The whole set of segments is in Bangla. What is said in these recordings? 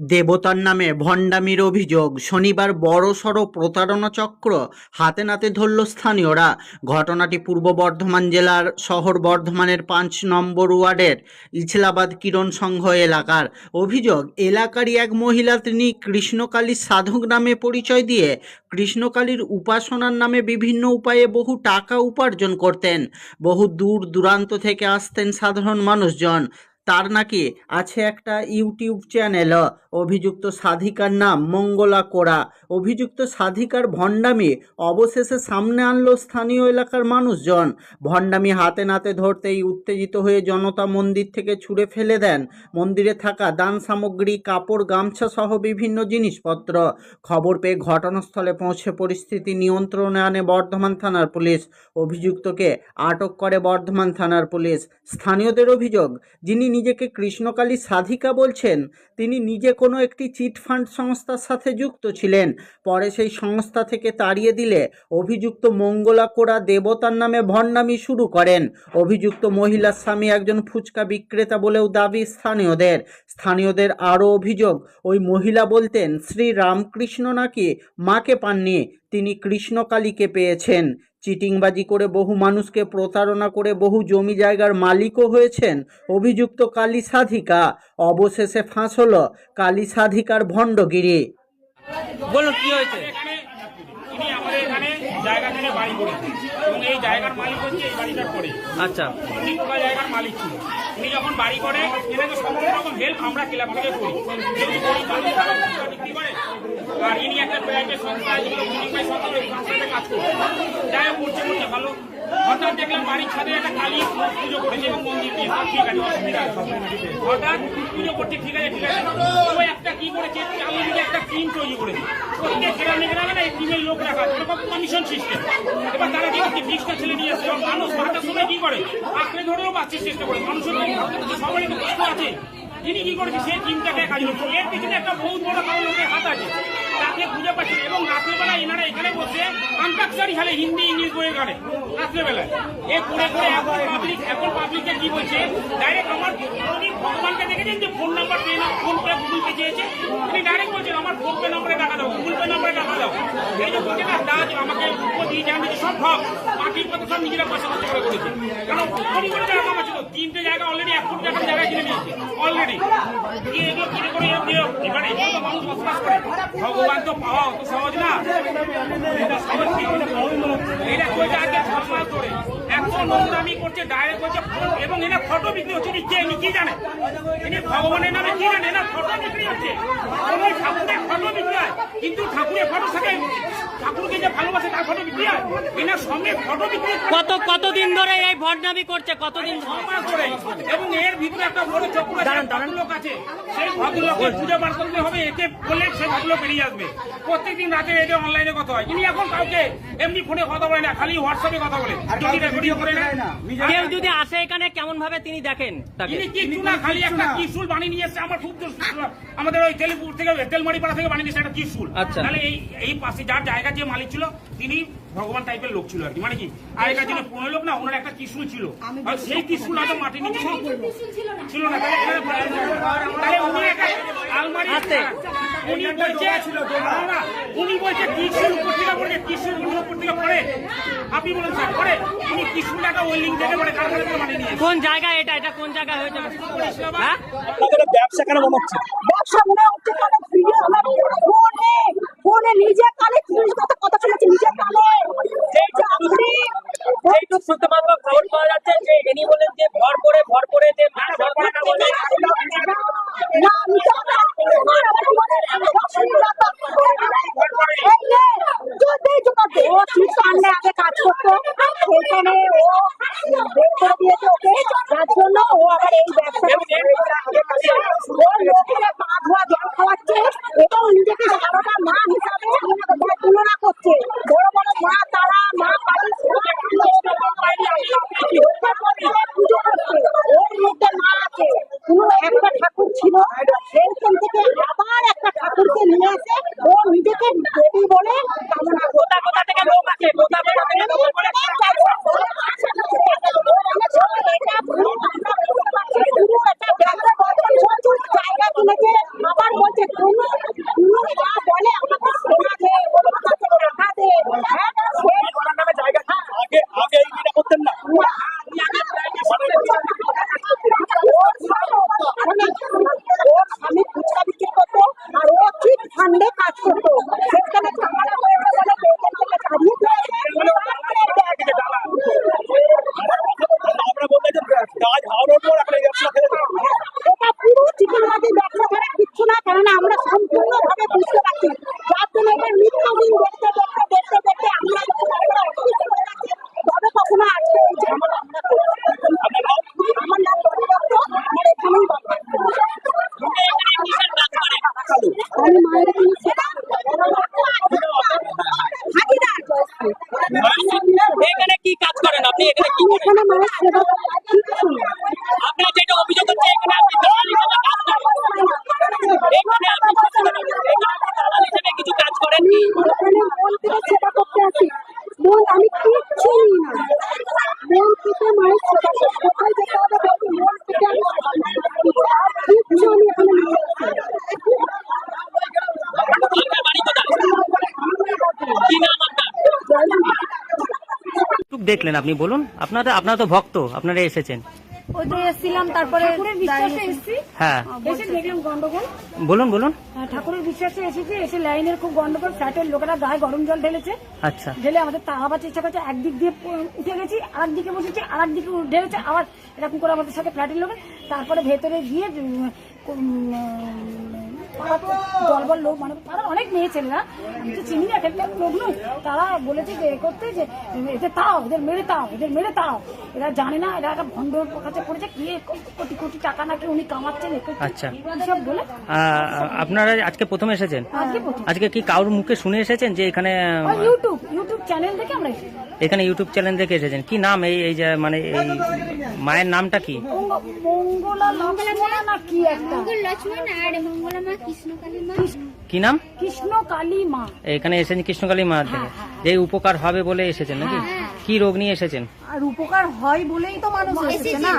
দেবতার নামে ভণ্ডামির অভিযোগ। শনিবার বড়সড় প্রতারণা চক্র হাতে নাতে ধরল স্থানীয়রা। ঘটনাটি পূর্ব বর্ধমান জেলার শহর বর্ধমানের ৫ নম্বর ওয়ার্ডের ইছলাবাদ কিরণ সংঘ এলাকার। অভিযোগ, এলাকারই এক মহিলা, তিনি কৃষ্ণকালীর সাধক নামে পরিচয় দিয়ে কৃষ্ণকালীর উপাসনার নামে বিভিন্ন উপায়ে বহু টাকা উপার্জন করতেন। বহু দূর দূরান্ত থেকে আসতেন সাধারণ মানুষজন। তার নাকি আছে একটা ইউটিউব চ্যানেল। অভিযুক্ত সাধিকার নাম মঙ্গলা কোরা। অভিযুক্ত সাধিকার ভণ্ডামি অবশেষে সামনে আনলো স্থানীয় এলাকার মানুষজন। ভণ্ডামি হাতে নাতে ধরতেই উত্তেজিত হয়ে জনতা মন্দির থেকে ছুঁড়ে ফেলে দেন মন্দিরে থাকা দান সামগ্রী, কাপড়, গামছা সহ বিভিন্ন জিনিসপত্র। খবর পেয়ে ঘটনাস্থলে পৌঁছে পরিস্থিতি নিয়ন্ত্রণে আনে বর্ধমান থানার পুলিশ। অভিযুক্তকে আটক করে বর্ধমান থানার পুলিশ। স্থানীয়দের অভিযোগ, যিনি নিজেকে কৃষ্ণকালী সাধিকা বলছেন, তিনি নিজে কোনো একটি চিটফান্ড সংস্থার সাথে যুক্ত ছিলেন। পরে সেই সংস্থা থেকে তাড়িয়ে দিলে অভিযুক্ত মঙ্গলা কোরা দেবতার নামে ভণ্ডামি শুরু করেন। অভিযুক্ত মহিলার স্বামী একজন ফুচকা বিক্রেতা বলেও দাবি স্থানীয়দের আরও অভিযোগ, ওই মহিলা বলতেন শ্রী রামকৃষ্ণ নাকি মাকে পাননি, তিনি কৃষ্ণকালীকে পেয়েছেন। চিটিংবাজি করে বহু মানুষকে প্রতারণা করে বহু জমি জায়গার মালিকও হয়েছেন অভিযুক্ত কালী সাধিকা। অবশেষে ফাঁস হলো কালী সাধিকার ভণ্ডগিরি। বলুন কি হয়েছে? ইনি আমাদের এখানে জায়গা কিনে বাড়ি করেছে এবং এই জায়গার মালিক হচ্ছে এই বাড়িটার পরে। আচ্ছা, উনি পুরো জায়গার মালিক ছিল। উনি যখন বাড়ি করে এনাকে সমস্ত রকম হেল্প আমরা ক্লাব থেকে করি। যেহেতু গরিব মানুষ তারা ফুচকা বিক্রি করে, আর ইনি একটা প্রাইভেট সংস্থা যেগুলো বিনিময় সংস্থাতে কাজ করে, যাই হোক করছে ভালো। হঠাৎ দেখলাম বাড়ির ছাদে একটা কালী পুজো করেছে এবং মন্দির দিয়ে, সব ঠিক আছে, অসুবিধা নেই। হঠাৎ পুজো করছে, ঠিক আছে। ও একটা কি করেছে, চালু দিকে একটা টিম তৈরি করেছে। প্রত্যেক গ্রামে গ্রামে না এই টিমের লোক রাখা, এরকম কমিশন সিস্টেম। এবার তারা দেখছে 20টা ছেলে নিয়ে এসছে। মানুষ বারোটার সময় কি করে, আঁকড়ে ধরেও বাঁচার চেষ্টা করে। মানুষের সবারই তো কষ্ট আছে। তিনি কি করেছে, সেই টিমটাকে কাজ করছে। এর পিছনে একটা বহুত বড় কারণ লোকের হাত আছে, তাকে খুঁজে পাচ্ছে। এবং রাত্রেবেলা এনারা এখানে বসে আন্তাক্ষরী খেলে, হিন্দি ইংলিশ বইয়ে গানে রাত্রেবেলায়। এ করে করে এখন পাবলিককে কি বলছে, ডাইরেক্ট আমার ভগবানকে দেখেছেন যে ফোন নাম্বার পেয়ে না, ফোন করে গুগল পে চেয়েছে। তিনি ডাইরেক্ট বলছেন আমার ফোন পে নাম্বারে টাকা দাও, গুগল পে নাম্বারে টাকা দাও। এই যে বলছে না, দাজ আমাকে দিয়ে যান, সব ভাব পার্টির কথা সব নিজেরা পয়সা খরচ করে করেছে। কারণ কোটি কোটি টাকা কামাচ্ছিল, 3টে জায়গা অলরেডি 1 কোটি টাকার জায়গায় কিনে নিয়েছে অলরেডি। এগুলো কিনে করে এবার এগুলো তো মানুষ বসবাস করে। ভগবান তো পাওয়া অত সহজ না, এটা সহজ কি? এটা করেছে আজকে 6 মাস ধরে এত নোংরামি করছে, ডাইরেক্ট করছে। এবং এরা ফটো বিক্রি হচ্ছে। ইনি কি জানে, ইনি ভগবানের নামে কি জানে না, ফটো বিক্রি হচ্ছে। ঠাকুরের ফটো বিক্রি হয়, কিন্তু ঠাকুরের ফটো থাকে, ঠাকুরকে যে ভালোবাসে তার ফটো বিক্রি হয়। এনার সঙ্গে ফটো বিক্রি কতদিন ধরে এই ভণ্ডামি করছে? কতদিন? 6 মাস ধরে। এবং এর ভিতরে একটা বড় চক্র লোক আছে, সেই ভদ্রলোকের খুঁজে বার করতে হবে। এতে বললে সেই ভদ্রলোক বেরিয়ে আসবে। প্রত্যেকদিন রাতে এতে অনলাইনে কথা হয়। ইনি এখন কাউকে এমনি ফোনে কথা বলে না, খালি হোয়াটসঅ্যাপে কথা বলে, ভিডিও করে না। কেউ যদি আসে এখানে কেমন ভাবে তিনি দেখেন তাকে? ইনি কিছু না, খালি একটা ত্রিশূল বানিয়ে নিয়ে এসছে। আমার খুব আমাদের ওই তেলপুর থেকে, তেলমারিপাড়া থেকে বানিয়ে নিয়েছে একটা ত্রিশূল। তাহলে এই পাশে যার জায়গা যে মালিক ছিল, তিনি ভগবান টাইপের লোক ছিল আর কি। মানে কি আগেকার দিনে পুরনো লোক না, ওনার একটা ত্রিশূল ছিল। আর সেই ত্রিশূল হয়তো মাটির নিচে ছিল না। তাহলে উনি একটা আলমারি আছে, উনি বলছে ত্রিশূল উপর থেকে পড়ে, ত্রিশূল উপর থেকে পড়ে। আপনি বলেন স্যার পড়ে, উনি ত্রিশূল একটা ওয়েল্ডিং থেকে পড়ে, কারখানা থেকে বানিয়ে নিয়ে। কোন জায়গায় এটা কোন জায়গায় হয়েছে? হ্যাঁ, আপনাদের ব্যবসা কেন মনে হচ্ছে? ব্যবসা মনে হচ্ছে কেন? ভিডিও ফোনে নিজে কানে কথা শুনেছি, নিজে কানে। এইটুকু শুনতে পারবো, খবর পাওয়া যাচ্ছে যে ইনি বলেন যে ভর করে যে আগে কাজ করতো, সেখানে ও বের করে দিয়েছে ওকে, যার জন্য ও আবার এই ব্যবসা পা ধোয়া জল খাওয়াচ্ছে এবং নিজেকে সারদা মা হিসাবে তুলনা করছে। বড় বড় মা তারা, মা কালী পুজো করছে, ওর মধ্যে মা আছে। একটা ঠাকুর ছিল, সেইখান থেকে আবার একটা ঠাকুরকে নিয়ে এসে ও নিজেকে দেবী বলে কামনা করছে। কোথা থেকে লোক আছে? জায়গা কিনেছে আছে কোনো মা বলে আমাকে সোনা দে টাকা দে হ্যাঁ ওনার নামে জায়গা ছিল। আগে এই বিটা করতেন না। ওর স্বামী খুচরা বিক্রি করতো আর ও চিট ফান্ডে কাজ করতো সেখানে ঝামেলা হয়েছে বলে বেতন থেকে ছাড়িয়ে দিয়েছে। আমরা বলতে যে কাজ হাওড়ার পর আপনি ব্যবসা ফেলে দেন। এটা পুরো চিকেনবাজি ব্যবসা করে কিচ্ছু না, কারণ আমরা সম্পূর্ণভাবে বুঝতে পারছি যার জন্য এটা নিত্যদিন দেখতে আমরা যখন আমরা অসুস্থ হয়ে যাচ্ছি তবে কখনো আজকে এই ঝামেলা আমরা করছি। আমার নাম রবি দত্ত, আমার এখানেই বাড়ি। আমি মায়ের এখানে সেবা ভাগিদার। এখানে কি কাজ করেন আপনি? এখানে কি আমি করেন? এখানে মায়ের সেবা করি, আর কিচ্ছু না। আপনার যেটা অভিযোগ হচ্ছে এখানে আপনি দালাল হিসেবে কাজ করেন। এখানে আপনি দালাল হিসেবে কিছু কাজ করেন কি? এখানে মন্দিরে সেবা করতে আসি। আমি কিচ্ছু নিই না। মন থেকে মায়ের সেবা করি। কোথায় যেতে হবে বলতে মন থেকে আমি সেবা করি। আর কিচ্ছু আমি এখানে নিয়ে যাচ্ছি না। আপনার বাড়ি কোথায়? কি নাম আপনার? একটু দেখলেন আপনি বলুন, আপনারা তো ভক্ত, আপনারা এসেছেন। ওই তো এসেছিলাম, তারপরে বিশ্বাসে এসেছি, হ্যাঁ এসে দেখলাম গন্ডগোল। বলুন। ঠাকুরের বিশ্বাসে এসেছি, এসে লাইনের খুব গন্ডগোল, ফ্ল্যাটের লোকেরা গায়ে গরম জল ঢেলেছে। আচ্ছা, ঢেলে আমাদের তাড়াবার চেষ্টা করছে, একদিক দিয়ে উঠে গেছি, আর দিকে বসেছি, আর একদিকে ঢেলেছে, আবার এরকম করে আমাদের সাথে ফ্ল্যাটের লোক। তারপরে ভেতরে গিয়ে দলবল লোক, মানে তারা অনেক মেয়ে ছেলেরা, আমি তো চিনি না, এক একটা লোক নয়, তারা বলেছে যে করতে যে এদের তাও, এদের মেরে তাও। এরা জানে না, এরা একটা ভণ্ডর কাছে পড়েছে, কি কোটি কোটি টাকা নাকি উনি কামাচ্ছেন, আচ্ছা। সব বলে। আপনারা আজকে প্রথম এসেছেন? আজকে কি কারোর মুখে শুনে এসেছেন যে এখানে ইউটিউব চ্যানেল দেখে আমরা এসেছি। এখানে ইউটিউব চ্যানেল দেখে এসেছেন? কি নাম এই যে মানে এই মায়ের নামটা কি? মঙ্গলা লক্ষ্মণ না কি একটা, মঙ্গল লক্ষ্মণ আর মঙ্গলা মা কৃষ্ণকালী মা। কি নাম? কৃষ্ণ কালী মা। এখানে এসেছেন কৃষ্ণকালী মা থেকে, যে উপকার হবে বলে এসেছেন নাকি? কি রোগ নিয়ে এসেছেন? আর উপকার হয় বলেই তো মানুষ এসেছে না।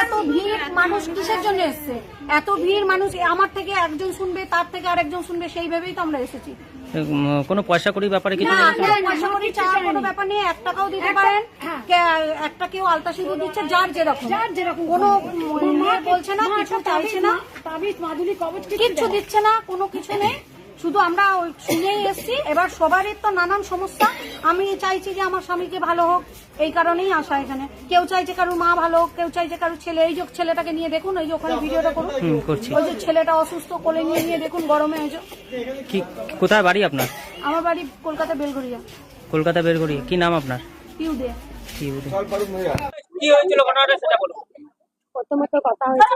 এত ভিড় মানুষ কিসের জন্য এসেছে? এত ভিড় মানুষ, আমার থেকে একজন শুনবে, তার থেকে আরেকজন শুনবে, সেই ভেবেই তো আমরা এসেছি। কোনো পয়সা কড়ি ব্যাপারে কিছু না, বলেছেন? পয়সা কড়ি চাওয়ার কোনো ব্যাপার নেই, 1 টাকাও দিতে পারেন। একটা কেউ আলতা সিঁদুর দিচ্ছে, যার যেরকম, কোনো মেয়ে বলছে না, কিছু চাইছে না, তাবিজ মাদুলি কবচ কিচ্ছু দিচ্ছে না, কোনো কিছু নেই। শুধু আমরা শুনেই এসছি। এবার সবারই তো নানান সমস্যা। আমি চাইছি যে আমার স্বামীকে ভালো হোক, এই কারণেই আসা এখানে। কেউ চাইছে কারোর মা ভালো হোক, কেউ চাইছে কারোর ছেলে। এই যে ছেলেটাকে নিয়ে দেখুন, এই যে ওখানে ভিডিওটা করুন, করছি। ওই যে ছেলেটা অসুস্থ, কোলে নিয়ে দেখুন গরমে। এই যে কি, কোথায় বাড়ি আপনার? আমার বাড়ি কলকাতা বেলঘরিয়া। কলকাতা বেরগড়িয়া। কি নাম আপনার? পিউ দে। কি হয়েছিল ঘটনাটা সেটা বলুন। প্রথমত কথা হয়েছে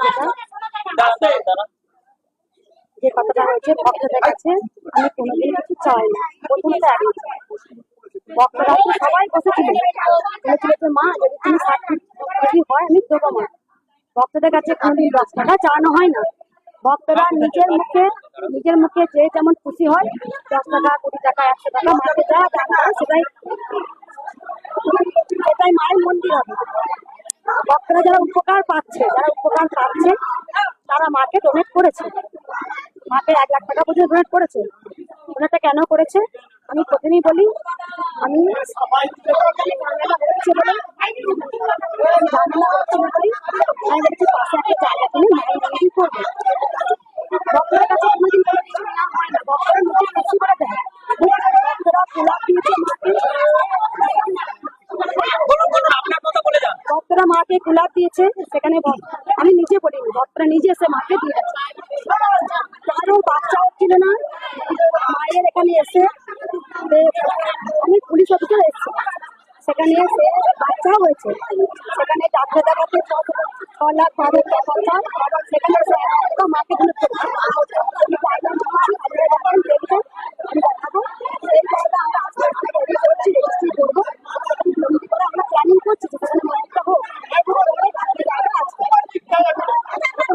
যে কথাটা হয়েছে ভক্তদের কাছে আমি কোনোদিন কিছু চাই না। প্রথমে ভক্তরা সবাই বসেছিল, বলেছিল যে মা যদি তুমি যদি হয় আমি দেবো মা। ভক্তদের কাছে কোনোদিন 10 টাকা চাওয়ানো হয় না। ভক্তরা নিজের মুখে যে যেমন খুশি হয়, 10 টাকা 20 টাকা 100 টাকা মাকে যা দান করে সেটাই মায়ের মন্দির হবে। ভক্তরা যারা উপকার পাচ্ছে তারা মাকে ডোনেট করেছে, মাকে 1 লাখ টাকা পর্যন্ত ডোনেট করেছে। ডোনেটটা কেন করেছে আমি প্রথমেই বলি, আমি ঝামেলা হচ্ছে বলে আমি বলছি পাশে একটা জায়গা কিনে মায়ের মন্দির করবো। ভক্তদের কাছে কোনোদিন কোনো কিছু নেওয়া হয় না, ভক্তরা নিজে খুশি করে দেয়। ভক্তরা গোলাপ দিয়েছে মাকে, ভক্তরা মাকে গোলাপ দিয়েছে, সেখানে আমি নিজে বলিনি, ভক্তরা নিজে এসে মাকে দিয়েছে। কারো বাচ্চা হচ্ছিল না, মায়ের এখানে এসে আমি পুলিশ অফিসার এসেছি, সেখানে এসে বাচ্চা হয়েছে, সেখানে ডাক্তার দেখাতে 6 লাখ 12 টাকা আবার সেখানে মাকে ডোনেট করেছে। আমি পাইলাম আপনারা দেখবেন, আমি দেখাবো সেই জায়গা আমরা আস্তে আস্তে রেজিস্ট্রি করবো। আমরা প্ল্যানিং করছি যে সেখানে মন্দিরটা হোক।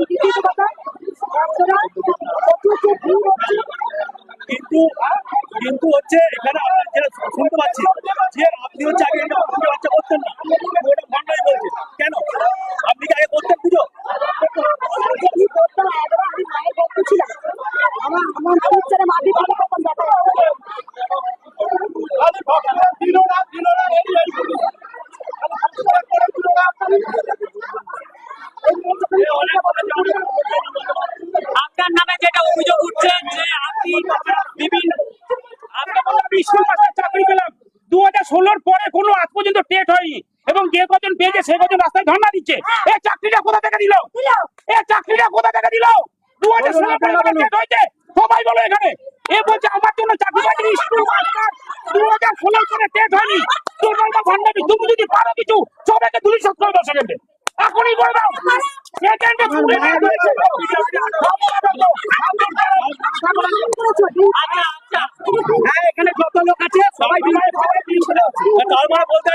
দ্বিতীয় কথা, ভক্তরা প্রচুর যে ভিড় হচ্ছে, কিন্তু হচ্ছে এখানে আমরা যেটা শুনতে পাচ্ছি যে আপনি হচ্ছে আগে বাচ্চা করতেন না, ওটা ভণ্ডামি বলছে। কেন আপনি কি আগে করতেন পুজো? আমার ছেলে মাটি ভালো মতন দেখা যাচ্ছে। আপনার নামে যেটা অভিযোগ উঠছে যে আপনি বিভিন্ন স্কুল মাস্টার চাকরি পেলাম 2016 পরে কোনো আজ পর্যন্ত টেট হয়নি, এবং যে কজন পেয়েছে সে কজন রাস্তায় ধর্ণা দিচ্ছে। এই চাকরিটা কোথা থেকে দিল? এই চাকরিটা কোথা থেকে দিল? 2016 পরে টেট হয়েছে, সবাই বলো এখানে। এ বলছে আমার জন্য চাকরি পাইনি, স্কুল মাস্টার 2016 পরে টেট হয়নি। দুর্বলতা ভান্ডামি, তুমি যদি পারো কিছু সবাইকে 270 সেকেন্ডে এখনই করে দাও। সেকেন্ডে ছুটে না করেছে। আচ্ছা, হ্যাঁ, এখানে যত লোক আছে সবাই তার মানে বলতে